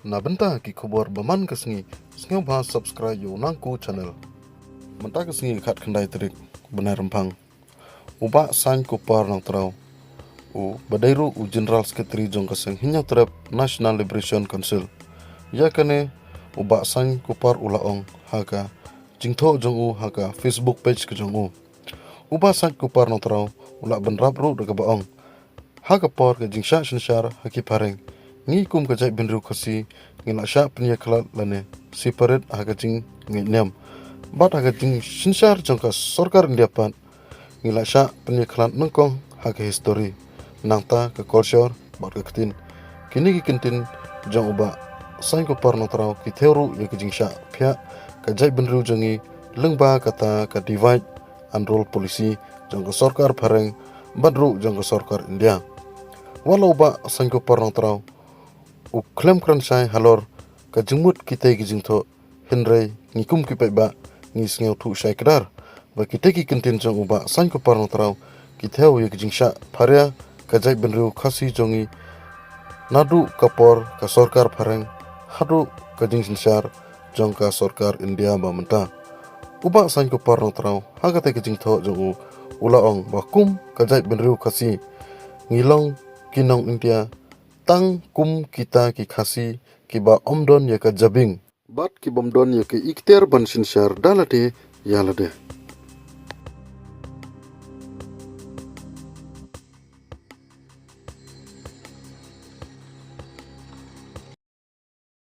Na benta ki khobor baman kasngi sngew ba subscribe yo nangku channel. Menta kasngi khat khandai trik benar rempang. Uba san ko par nang trau. U badairu u General Secretary jong kaseng hinya trap National Liberation Council. Ya kane uba san ko par ulaong haka jingtho jong u haka Facebook page ke jong u. Uba san ko par nang trau ula benrap ru daga baong. Haka por ke jingsha shinshar haki pareng. Ngi kum ke jai benru khasi ngila sha pnya khala lane separate haka jing ngi nyam. Bat haka jing shinshar jongka sarkar India pan ngila sha pnya khala nangkong haka history nangta ke culture bat ke ktin. Kini ki kintin jong uba sain ko par nang trau ki theoru ye ke jingsha phya ke jai benru jongi lengba kata ka divide and rule policy jongka sarkar pareng badru jongka sarkar India. Walau ba sangko parang trau u klem kran sai halor ka jingmut kitai ki jingtho henrei ngikum ki pai ba ngi sngew thu sai kdar ba kitai ki kintin jong uba sangko parang trau ki theo ye ki jingsha pharia ka jai benru khasi jongi nadu kapor ka sarkar phareng hadu ka jingsinshar jong ka sarkar India ba menta uba sangko parang trau hagate ki jingtho jong ulaong ba kum ka jai benru khasi ngilong kinong India tang kum kita ki khasi ki ba omdon ya ka jabing bat ki bomdon ya ki ikter ban sinshar dalate yalade.